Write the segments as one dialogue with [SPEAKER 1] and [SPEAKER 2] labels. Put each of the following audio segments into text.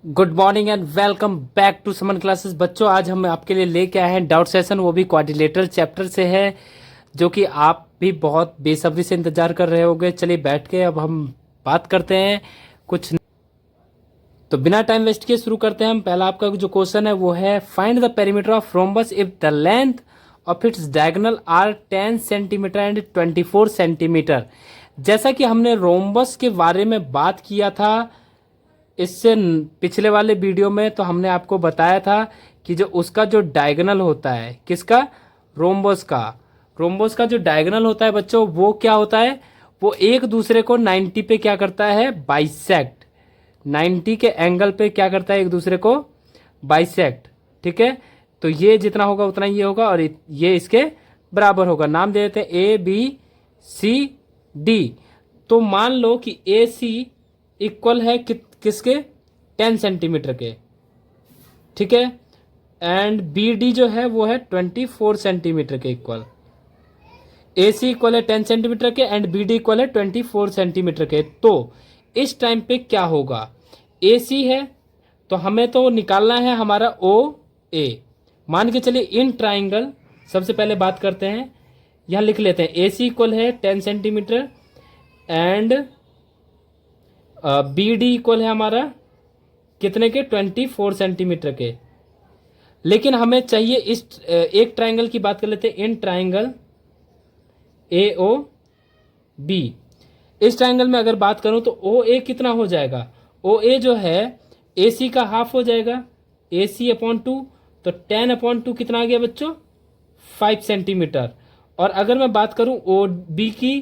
[SPEAKER 1] Good morning and welcome back to Saman classes. बच्चों, आज हम आपके लिए लेके आए हैं डाउट सेशन, वो भी क्वाड्रिलेटरल चैप्टर से है, जो कि आप भी बहुत बेसब्री से इंतजार कर रहे होंगे। चलिए बैठ के अब हम बात करते हैं कुछ। तो बिना टाइम वेस्ट किए शुरू करते हैं हम। पहला आपका जो क्वेश्चन है वो है, find the perimeter of rhombus if the length of its diagonal are 10 centimetre and 24 centimetre. जैसा कि हमने रोम्बस के बारे में बात किया था इससे पिछले वाले वीडियो में, तो हमने आपको बताया था कि जो उसका जो डायगोनल होता है, किसका, रोम्बस का जो डायगोनल होता है बच्चों, वो क्या होता है, वो एक दूसरे को 90 पे क्या करता है, बाइसेक्ट। 90 के एंगल पे क्या करता है, एक दूसरे को बाइसेक्ट। ठीक है, तो ये जितना होगा उतना ये होगा और ये इसके बराबर होगा। नाम दे देते हैं ए बी सी डी। तो मान लो कि ए सी इक्वल है किसके, 10 सेंटीमीटर के। ठीक है, एंड बी डी जो है वो है 24 सेंटीमीटर के इक्वल। ए सी इक्वल है 10 सेंटीमीटर के एंड बी डी इक्वल है 24 सेंटीमीटर के। तो इस टाइम पे क्या होगा, ए सी है तो हमें तो निकालना है हमारा ओ ए। मान के चलिए इन ट्राइंगल, सबसे पहले बात करते हैं, यहां लिख लेते हैं ए सी इक्वल है 10 centimetre and B D equal है हमारा कितने के, 24 सेंटीमीटर के। लेकिन हमें चाहिए इस एक ट्राइंगल की बात कर लेते हैं, in triangle A O B. इस ट्राइंगल में अगर बात करूं तो ओ ए कितना हो जाएगा, ओ ए जो है ए सी का हाफ हो जाएगा, ए सी अपॉन 2। तो 10 अपॉन 2 कितना आ गया बच्चों, 5 सेंटीमीटर। और अगर मैं बात करूं ओ बी की,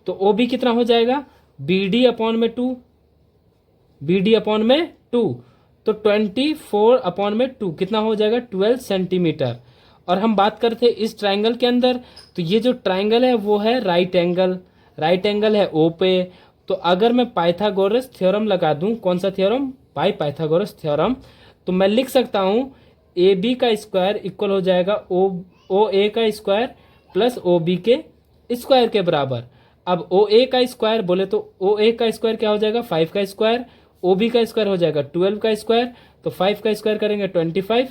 [SPEAKER 1] तो ओ बी कितना हो जाएगा, बी डी अपॉन में 2, बी डी अपॉन में 2। तो 24 अपॉन में 2 कितना हो जाएगा, 12 सेंटीमीटर। और हम बात करते हैं इस ट्राइंगल के अंदर, तो ये जो ट्राइंगल है वो है राइट एंगल है ओ पे। तो अगर मैं पाइथागोरस थ्योरम लगा दूं, कौन सा थ्योरम, बाय पाइथागोरस थ्योरम, तो मैं लिख सकता हूं ए बी का स्क्वायर इक्वल हो जाएगा ओ ए का स्क्वायर प्लस ओ बी के स्क्वायर के बराबर। अब ओ ए का स्क्वायर बोले तो ओ ए का स्क्वायर क्या हो जाएगा, 5 का स्क्वायर, ओ बी का स्क्वायर हो जाएगा 12 का स्क्वायर। तो 5 का स्क्वायर करेंगे 25,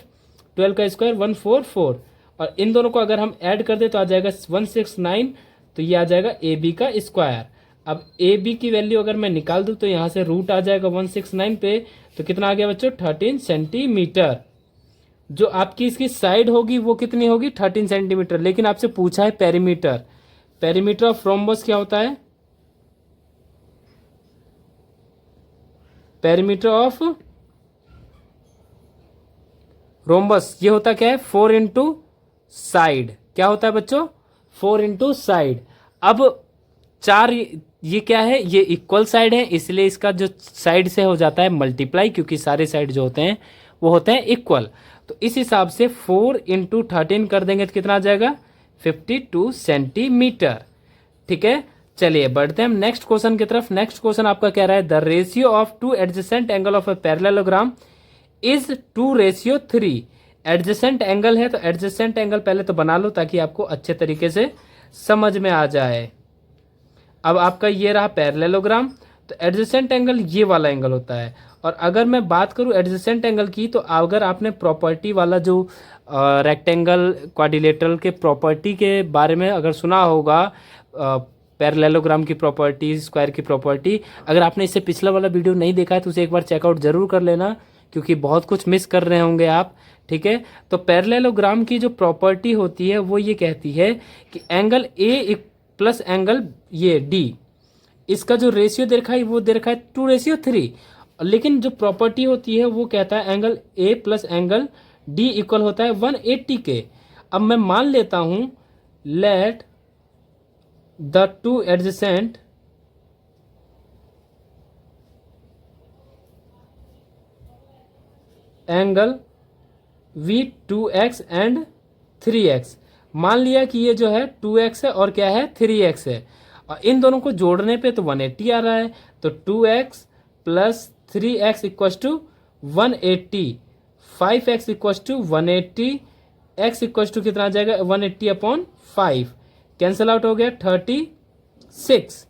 [SPEAKER 1] 12 का स्क्वायर 144, और इन दोनों को अगर हम ऐड कर दे तो आ जाएगा 169। तो ये आ जाएगा ए बी का स्क्वायर। अब ए बी की वैल्यू अगर मैं निकाल दूं तो यहाँ से रूट आ जाएगा 169 पे, तो कितना आ गया बच्चों, 13 सेंटीमीटर। जो आपकी इसकी साइड होगी वो कितनी होगी, 13 सेंटीमीटर। लेकिन आपसे पूछा है पेरीमीटर, पेरीमीटर ऑफ रोम्बस क्या होता है, पेरीमीटर ऑफ रोम्बस ये होता क्या है, 4 इंटू साइड। क्या होता है बच्चों, 4 इंटू साइड। अब 4, ये क्या है, ये इक्वल साइड है, इसलिए इसका जो साइड से हो जाता है मल्टीप्लाई, क्योंकि सारे साइड जो होते हैं वो होते हैं इक्वल। तो इस हिसाब से 4 इंटू 13 कर देंगे तो कितना आ जाएगा, 52 सेंटीमीटर। ठीक है, चलिए बढ़ते हैं हम नेक्स्ट क्वेश्चन की तरफ। नेक्स्ट क्वेश्चन आपका कह रहा है, the ratio of two adjacent angle of a parallelogram is 2:3। Adjacent angle है तो एडजेसेंट एंगल पहले तो बना लो ताकि आपको अच्छे तरीके से समझ में आ जाए। अब आपका ये रहा पैरेललोग्राम, तो एडजेसेंट एंगल ये वाला एंगल होता है। और अगर मैं बात करूं एडजेसेंट एंगल की, तो अगर आपने प्रॉपर्टी वाला जो रेक्टेंगल क्वाड्रिलेटरल के प्रॉपर्टी के बारे में अगर सुना होगा, पैरेललोग्राम की प्रॉपर्टी, स्क्वायर की प्रॉपर्टी, अगर आपने इससे पिछला वाला वीडियो नहीं देखा है तो उसे एक बार चेकआउट जरूर कर लेना, क्योंकि बहुत कुछ मिस कर रहे होंगे आप। ठीक है, तो पैरेललोग्राम की जो प्रॉपर्टी होती है वो ये कहती है कि एंगल ए प्लस एंगल ये डी, इसका जो रेशियो दे रखा है वो दे रखा है 2:3। लेकिन जो प्रॉपर्टी होती है वो कहता है angle A plus angle D equal होता है 180 के। अब मैं मान लेता हूं, let the two adjacent angle V2x and 3x। मान लिया कि ये जो है 2x है और क्या है, 3x है, और इन दोनों को जोड़ने पे तो 180 आ रहा है। तो 2x plus 3x equal to 180, 5x equal to 180, x equal to कितना आ जाएगा, 180 अपॉन 5, कैंसल आउट हो गया 36।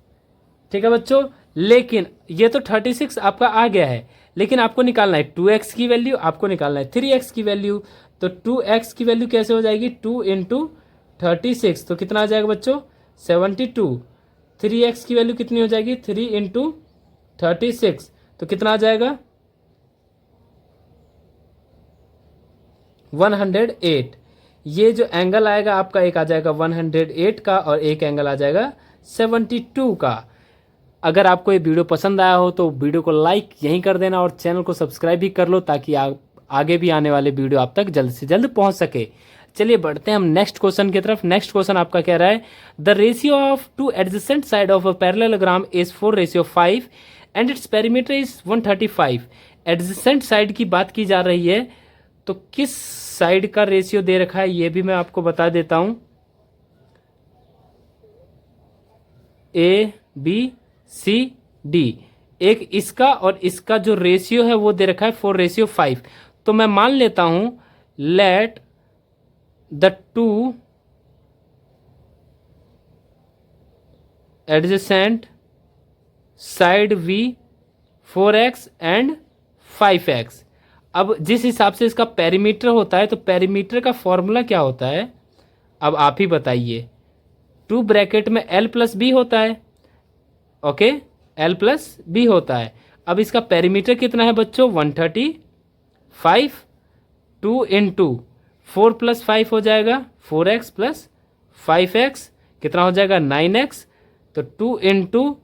[SPEAKER 1] ठीक है बच्चों, लेकिन ये तो 36 आपका आ गया है, लेकिन आपको निकालना है 2x की वैल्यू, आपको निकालना है 3x की वैल्यू। तो 2x की वैल्यू कैसे हो जाएगी, 2 इंटू 36, तो कितना आ जाएगा बच्चों 72। 3x की वैल्यू कितनी हो जाएगी, 3 इंटू 36, तो कितना आ जाएगा 108। ये जो एंगल आएगा आपका, एक आ जाएगा 108 का और एक एंगल आ जाएगा 72 का। अगर आपको ये वीडियो पसंद आया हो तो वीडियो को लाइक यहीं कर देना और चैनल को सब्सक्राइब भी कर लो, ताकि आगे भी आने वाले वीडियो आप तक जल्द से जल्द पहुंच सके। चलिए बढ़ते हैं हम नेक्स्ट क्वेश्चन की तरफ। नेक्स्ट क्वेश्चन आपका कह रहा है the ratio of two adjacent side of a parallelogram is 4:5 and its perimeter is 135। Adjacent side की बात की जा रही है, तो किस साइड का रेशियो दे रखा है ये भी मैं आपको बता देता हूं। ABCD, एक इसका और इसका जो रेशियो है वो दे रखा है 4:5। तो मैं मान लेता हूं let the two adjacent side V 4x and 5x। अब जिस हिसाब से इसका पेरीमीटर होता है, तो पेरीमीटर का फॉर्मूला क्या होता है अब आप ही बताइए। 2 ब्रैकेट में L प्लस बी होता है, ओके, L प्लस बी होता है। अब इसका पेरीमीटर कितना है बच्चों 135। 2 इंटू 4 प्लस 5 हो जाएगा 4x प्लस 5x, कितना हो जाएगा 9x। तो 2 इंटू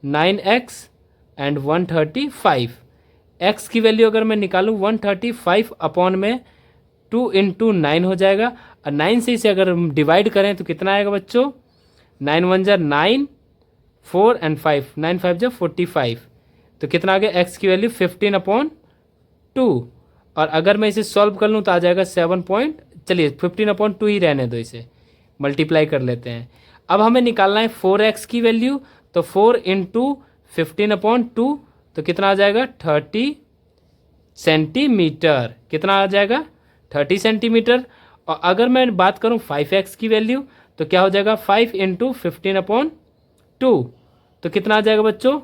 [SPEAKER 1] 9x एंड 135। x की वैल्यू अगर मैं निकालूं 135 अपॉन में 2 इंटू 9 हो जाएगा, और 9 से इसे अगर हम डिवाइड करें तो कितना आएगा बच्चों 9 1 जा 9, 4 एंड 5, 9 5 जा 45। तो कितना आ गया x की वैल्यू 15/2। और अगर मैं इसे सॉल्व कर लूँ तो आ जाएगा 7 पॉइंट, चलिए 15/2 ही रहने दो, इसे मल्टीप्लाई कर लेते हैं। अब हमें निकालना है 4x की वैल्यू, तो 4 इंटू 15/2, तो कितना आ जाएगा 30 सेंटीमीटर, कितना आ जाएगा 30 सेंटीमीटर। और अगर मैं बात करूं 5x की वैल्यू, तो क्या हो जाएगा 5 इंटू 15/2, तो कितना आ जाएगा बच्चों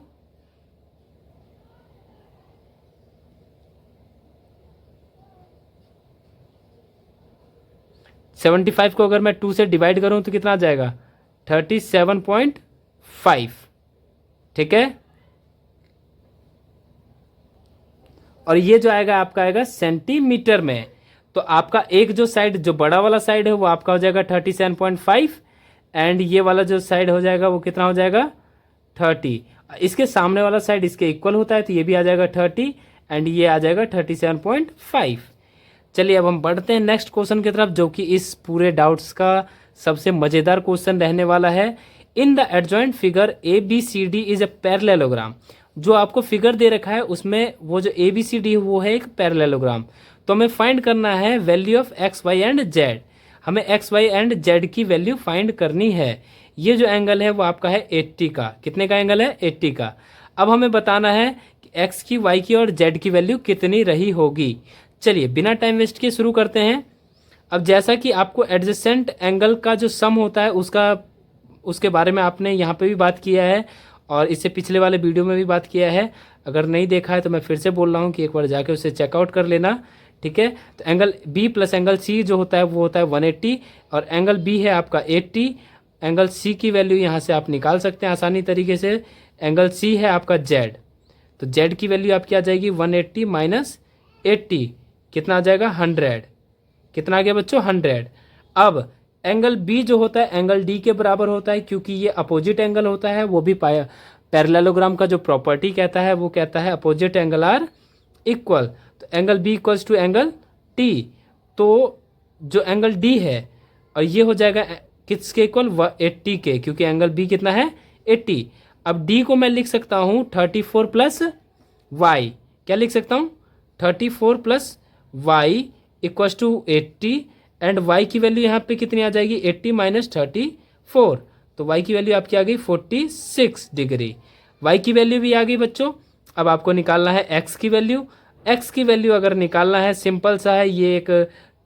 [SPEAKER 1] 75 को अगर मैं 2 से डिवाइड करूं तो कितना आ जाएगा 37.5, ठीक है। और ये जो आएगा आपका आएगा सेंटीमीटर में। तो आपका एक जो साइड, जो बड़ा वाला साइड है वो आपका हो जाएगा 37.5, एंड ये वाला जो साइड हो जाएगा वो कितना हो जाएगा 30। इसके सामने वाला साइड इसके इक्वल होता है, तो ये भी आ जाएगा 30 एंड ये आ जाएगा 37.5। चलिए अब हम बढ़ते हैं नेक्स्ट क्वेश्चन की तरफ, जो कि इस पूरे डाउट्स का सबसे मज़ेदार क्वेश्चन रहने वाला है। In the adjoint figure ABCD is a parallelogram. जो आपको फिगर दे रखा है उसमें वो जो ABCD वो है एक पैरेललोग्राम। तो हमें फाइंड करना है value of x, y and z। हमें x, y एंड z की वैल्यू फाइंड करनी है। ये जो एंगल है वो आपका है 80 का। कितने का एंगल है 80 का। अब हमें बताना है कि x की, y की और z की वैल्यू कितनी रही होगी। चलिए बिना टाइम वेस्ट किए शुरू करते हैं। अब जैसा कि आपको एडजेसेंट एंगल का जो सम होता है उसके बारे में आपने यहाँ पे भी बात किया है और इससे पिछले वाले वीडियो में भी बात किया है। अगर नहीं देखा है तो मैं फिर से बोल रहा हूँ कि एक बार जाके उसे चेकआउट कर लेना, ठीक है। तो angle B plus angle C जो होता है वो होता है 180, और एंगल B है आपका 80। एंगल C की वैल्यू यहाँ से आप निकाल सकते हैं आसानी तरीके से। एंगल C है आपका Z, तो Z की वैल्यू आपकी आ जाएगी 180 माइनस 80, कितना आ जाएगा 100। कितना आ गया बच्चों 100। अब एंगल B जो होता है एंगल D के बराबर होता है, क्योंकि ये अपोजिट एंगल होता है। वो भी पैरेललोग्राम का जो प्रॉपर्टी कहता है वो कहता है अपोजिट एंगल आर इक्वल। तो angle B equals to angle T। तो जो एंगल D है और ये हो जाएगा किसके इक्वल 80 के, क्योंकि एंगल B कितना है 80। अब D को मैं लिख सकता हूँ 34 प्लस y। क्या लिख सकता हूँ 34 plus y equals to 80, and y की वैल्यू यहाँ पे कितनी आ जाएगी 80 माइनस 34। तो y की वैल्यू आपकी आ गई 46 डिग्री। y की वैल्यू भी आ गई बच्चों। अब आपको निकालना है x की वैल्यू। x की वैल्यू अगर निकालना है सिंपल सा है, ये एक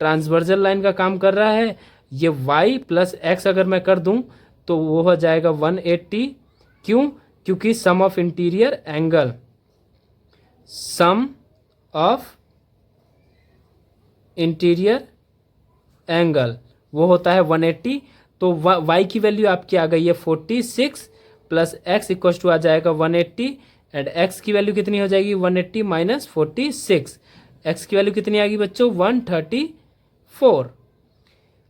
[SPEAKER 1] ट्रांसवर्जल लाइन का काम कर रहा है। ये y प्लस x अगर मैं कर दूं तो वो हो जाएगा 180। क्यों? क्योंकि sum of interior angle, sum of interior angle वो होता है 180। तो y की वैल्यू आपकी आ गई है 46 प्लस x इक्वल टू आ जाएगा 180 एंड x की वैल्यू कितनी हो जाएगी 180 माइनस 46। x की वैल्यू कितनी आ गई बच्चों 134।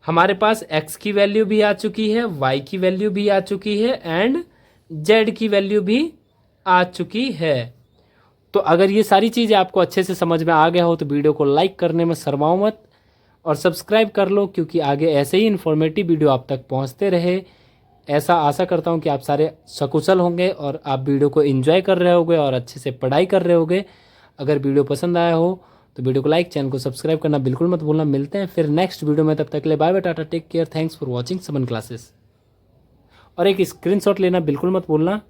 [SPEAKER 1] हमारे पास x की वैल्यू भी आ चुकी है, y की वैल्यू भी आ चुकी है एंड z की वैल्यू भी आ चुकी है। तो अगर ये सारी चीज़ें आपको अच्छे से समझ में आ गया हो तो वीडियो को लाइक करने में शर्माओ मत और सब्सक्राइब कर लो, क्योंकि आगे ऐसे ही इन्फॉर्मेटिव वीडियो आप तक पहुंचते रहे। ऐसा आशा करता हूं कि आप सारे सकुशल होंगे और आप वीडियो को एंजॉय कर रहे होगे और अच्छे से पढ़ाई कर रहे होगे। अगर वीडियो पसंद आया हो तो वीडियो को लाइक, चैनल को सब्सक्राइब करना बिल्कुल मत भूलना। मिलते हैं फिर नेक्स्ट वीडियो में, तब तक के लिए bye bye, tata, take care, thanks for watching Saman classes. और एक स्क्रीनशॉट लेना बिल्कुल मत भूलना।